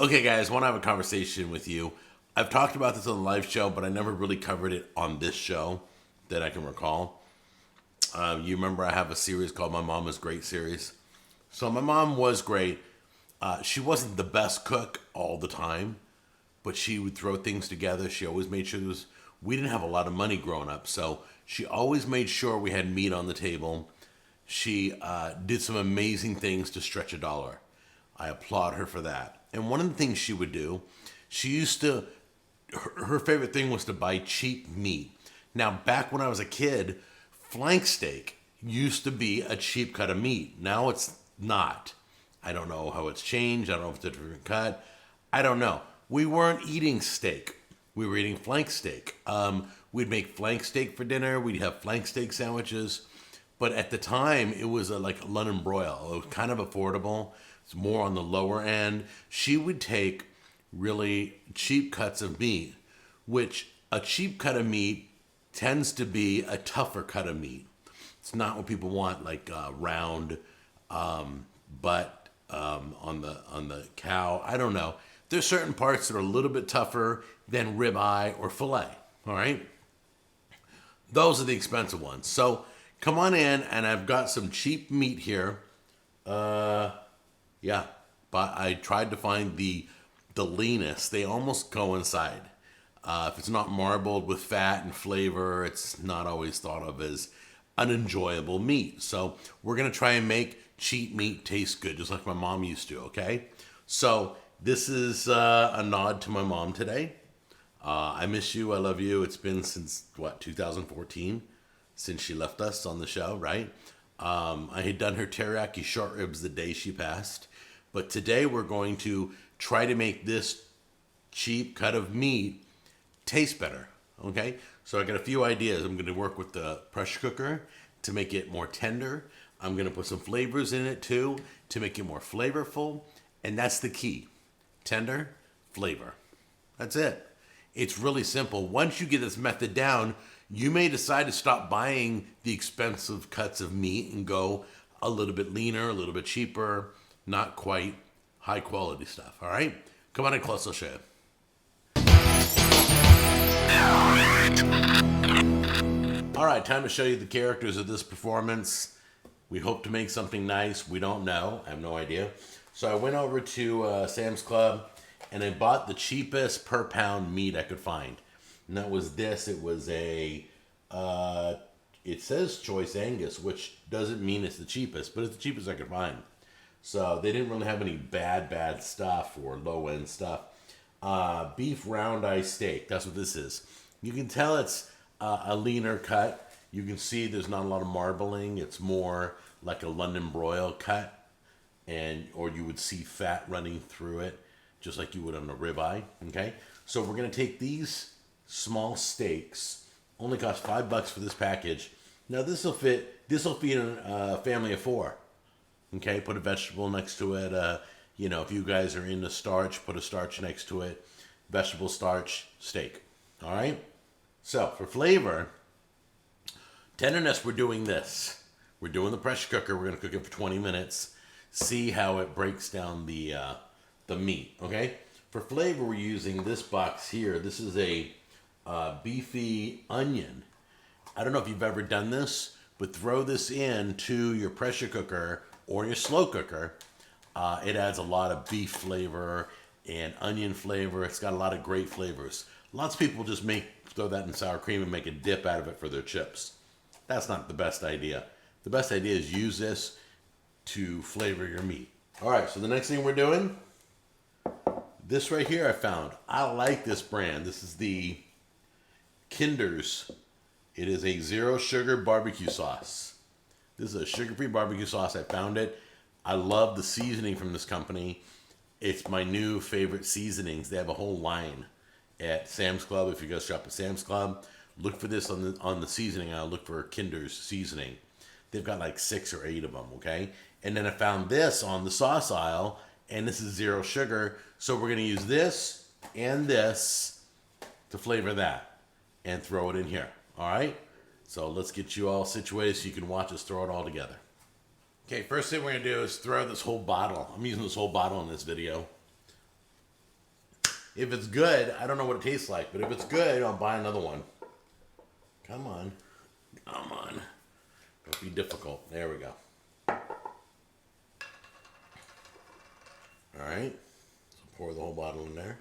Okay, guys, want to have a conversation with you. I've talked about this on the live show, but I never really covered it on this show that I can recall. You remember I have a series called My Mom is Great series. So my mom was great. She wasn't the best cook all the time, but she would throw things together. She always made sure we didn't have a lot of money growing up, so she always made sure we had meat on the table. She did some amazing things to stretch a dollar. I applaud her for that. And one of the things she would do, she used to, her favorite thing was to buy cheap meat. Now, back when I was a kid, flank steak used to be a cheap cut of meat. Now it's not. I don't know how it's changed. I don't know if it's a different cut. I don't know. We weren't eating steak. We were eating flank steak. We'd make flank steak for dinner. We'd have flank steak sandwiches. But at the time, it was like a London broil. It was kind of affordable. It's more on the lower end. She would take really cheap cuts of meat, which a cheap cut of meat tends to be a tougher cut of meat. It's not what people want, like round butt on the cow. I don't know. There's certain parts that are a little bit tougher than ribeye or fillet. All right, those are the expensive ones. So come on in, and I've got some cheap meat here. Yeah, but I tried to find the leanest. They almost coincide. If it's not marbled with fat and flavor, it's not always thought of as an enjoyable meat. So we're going to try and make cheap meat taste good, just like my mom used to, okay? So this is a nod to my mom today. I miss you. I love you. It's been since, 2014 since she left us on the show, right? I had done her teriyaki short ribs the day she passed. But today we're going to try to make this cheap cut of meat taste better, okay? So I got a few ideas. I'm going to work with the pressure cooker to make it more tender. I'm going to put some flavors in it too to make it more flavorful. And that's the key. Tender, flavor. That's it. It's really simple. Once you get this method down, you may decide to stop buying the expensive cuts of meat and go a little bit leaner, a little bit cheaper, not quite high quality stuff. All right? Come on in close, I'll show you. All right, time to show you the characters of this performance. We hope to make something nice. We don't know. I have no idea. So I went over to Sam's Club and I bought the cheapest per pound meat I could find. And that was this. It was a, it says Choice Angus, which doesn't mean it's the cheapest, but it's the cheapest I could find. So they didn't really have any bad stuff or low-end stuff. Beef round eye steak. That's what this is. You can tell it's a leaner cut. You can see there's not a lot of marbling. It's more like a London broil cut, or you would see fat running through it, just like you would on a ribeye. Okay. So we're gonna take these small steaks. Only cost $5 for this package. Now this will fit. This will feed a family of 4. Okay, put a vegetable next to it. If you guys are into starch, put a starch next to it. Vegetable starch, steak. All right? So, for flavor, tenderness, we're doing this. We're doing the pressure cooker. We're going to cook it for 20 minutes. See how it breaks down the meat, okay? For flavor, we're using this box here. This is a beefy onion. I don't know if you've ever done this, but throw this in to your pressure cooker or your slow cooker. It adds a lot of beef flavor and onion flavor. It's got a lot of great flavors. Lots of people just throw that in sour cream and make a dip out of it for their chips. That's not the best idea. The best idea is use this to flavor your meat. All right, so the next thing we're doing, this right here I found. I like this brand. This is the Kinder's. It is a 0 sugar barbecue sauce. This is a sugar-free barbecue sauce. I found it. I love the seasoning from this company. It's my new favorite seasonings. They have a whole line at Sam's Club. If you go shop at Sam's Club, look for this on the seasoning aisle. Look for Kinder's seasoning. They've got like 6 or 8 of them, okay? And then I found this on the sauce aisle, and this is 0 sugar. So we're going to use this and this to flavor that and throw it in here, all right? So let's get you all situated so you can watch us throw it all together. Okay, first thing we're going to do is throw this whole bottle. I'm using this whole bottle in this video. If it's good, I don't know what it tastes like, but if it's good, I'll buy another one. Come on. Come on. Don't be difficult. There we go. All right. So pour the whole bottle in there.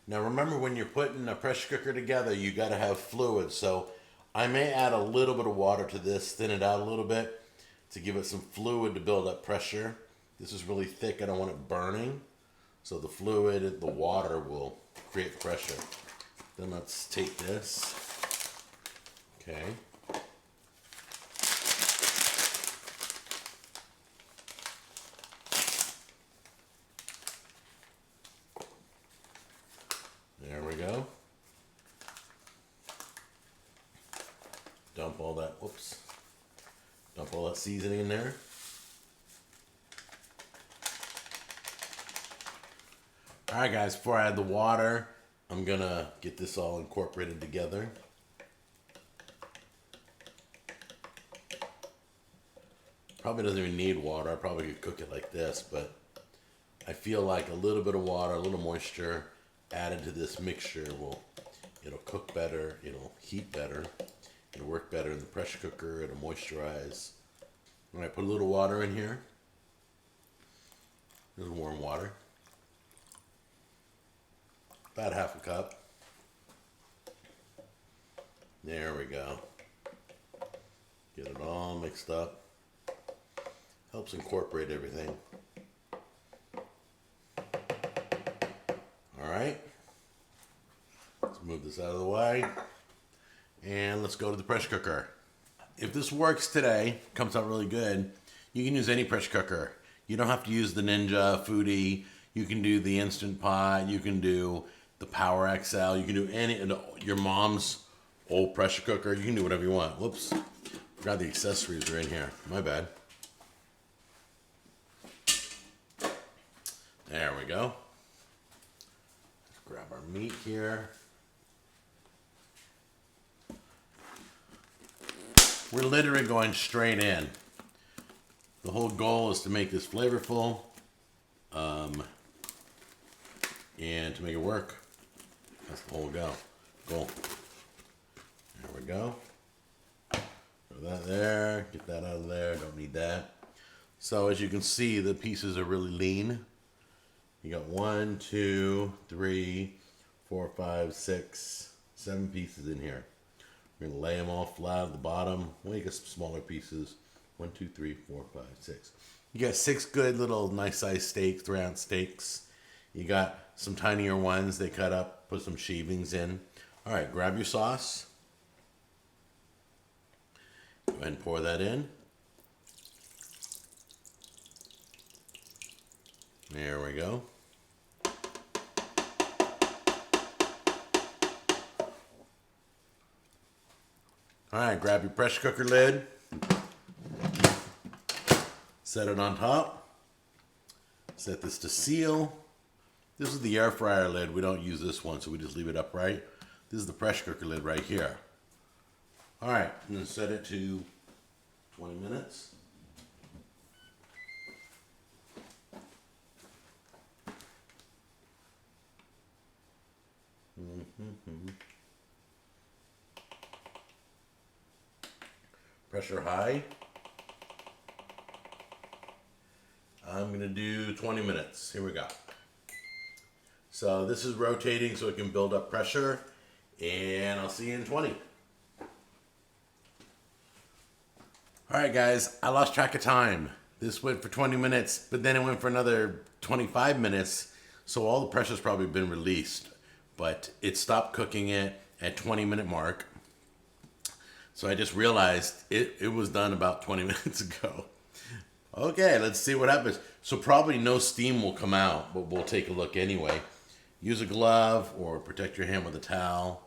Now remember, when you're putting a pressure cooker together, you got to have fluid. So I may add a little bit of water to this, thin it out a little bit to give it some fluid to build up pressure. This is really thick. I don't want it burning. So the fluid, the water will create pressure. Then let's take this. Okay. There we go. Dump all that, whoops. Dump all that seasoning in there. All right, guys, before I add the water, I'm gonna get this all incorporated together. Probably doesn't even need water. I probably could cook it like this, but I feel like a little bit of water, a little moisture added to this mixture it'll cook better, it'll heat better, it'll work better in the pressure cooker, it'll moisturize. All right, put a little water in here. A little warm water. About half a cup. There we go. Get it all mixed up. Helps incorporate everything. All right. Let's move this out of the way. And let's go to the pressure cooker. If this works today, comes out really good, you can use any pressure cooker. You don't have to use the Ninja Foodie. You can do the Instant Pot. You can do the Power XL. You can do your mom's old pressure cooker. You can do whatever you want. Whoops. Forgot the accessories are in here. My bad. There we go. Let's grab our meat here. We're literally going straight in. The whole goal is to make this flavorful and to make it work. That's the whole goal. There we go. Throw that there. Get that out of there. Don't need that. So as you can see, the pieces are really lean. You got 1, 2, 3, 4, 5, 6, 7 pieces in here. We're going to lay them all flat at the bottom. We'll make some smaller pieces. 1, 2, 3, 4, 5, 6. You got 6 good little nice sized steaks, 3-ounce steaks. You got some tinier ones they cut up, put some shavings in. All right, grab your sauce. Go ahead and pour that in. There we go. All right, grab your pressure cooker lid. Set it on top. Set this to seal. This is the air fryer lid. We don't use this one, so we just leave it upright. This is the pressure cooker lid right here. All right, I'm gonna set it to 20 minutes. Pressure high. I'm gonna do 20 minutes. Here we go. So this is rotating so it can build up pressure, and I'll see you in 20. All right, guys, I lost track of time. This went for 20 minutes, but then it went for another 25 minutes, so all the pressure's probably been released, but it stopped cooking it at 20-minute mark. So I just realized it was done about 20 minutes ago. Okay, let's see what happens. So probably no steam will come out, but we'll take a look anyway. Use a glove or protect your hand with a towel.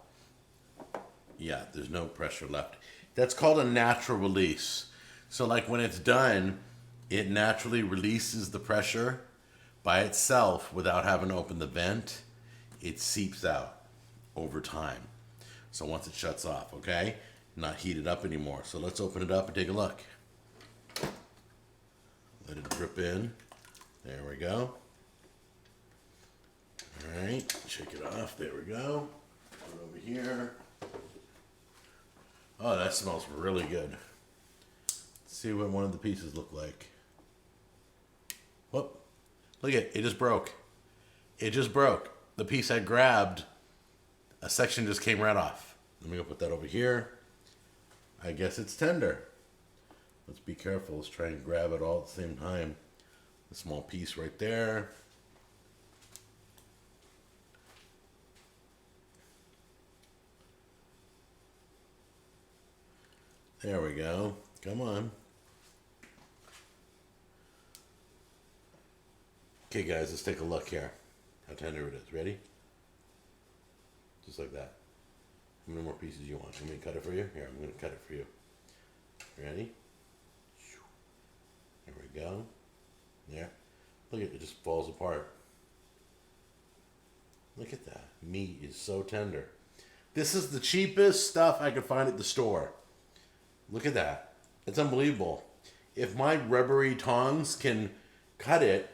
Yeah, there's no pressure left. That's called a natural release. So like when it's done, it naturally releases the pressure by itself without having to open the vent. It seeps out over time. So once it shuts off, okay? Not heated up anymore. So let's open it up and take a look. Let it drip in. There we go. All right. Shake it off. There we go. Put it over here. Oh, that smells really good. Let's see what one of the pieces look like. Whoop. Look at it. It just broke. It just broke. The piece I grabbed, a section just came right off. Let me go put that over here. I guess it's tender. Let's be careful. Let's try and grab it all at the same time. A small piece right there. There we go. Come on. Okay, guys, let's take a look here. How tender it is. Ready? Just like that. How many more pieces you want? Want me to cut it for you? Here, I'm going to cut it for you. Ready? There we go. There. Look at it. It just falls apart. Look at that. Meat is so tender. This is the cheapest stuff I could find at the store. Look at that. It's unbelievable. If my rubbery tongs can cut it,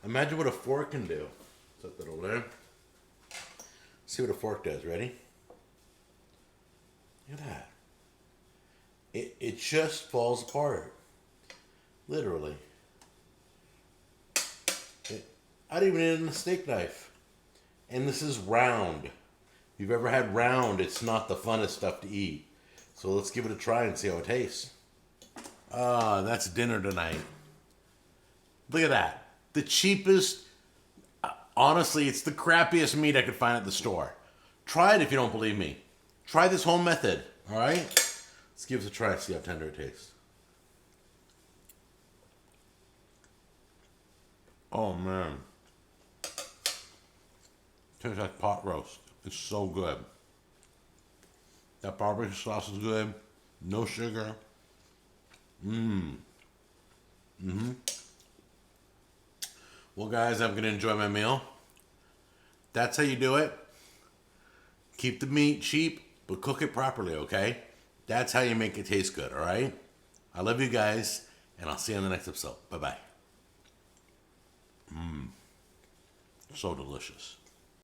imagine what a fork can do. Set that over there. See what a fork does. Ready? Look at that. It just falls apart. Literally. I'd even need a steak knife. And this is round. If you've ever had round, it's not the funnest stuff to eat. So let's give it a try and see how it tastes. Ah, that's dinner tonight. Look at that. The cheapest, honestly, it's the crappiest meat I could find at the store. Try it if you don't believe me. Try this whole method, all right? Let's give it a try and see how tender it tastes. Oh, man. Tastes like pot roast. It's so good. That barbecue sauce is good. No sugar. Well, guys, I'm going to enjoy my meal. That's how you do it. Keep the meat cheap, but cook it properly, okay? That's how you make it taste good, all right? I love you guys, and I'll see you on the next episode. Bye-bye. So delicious.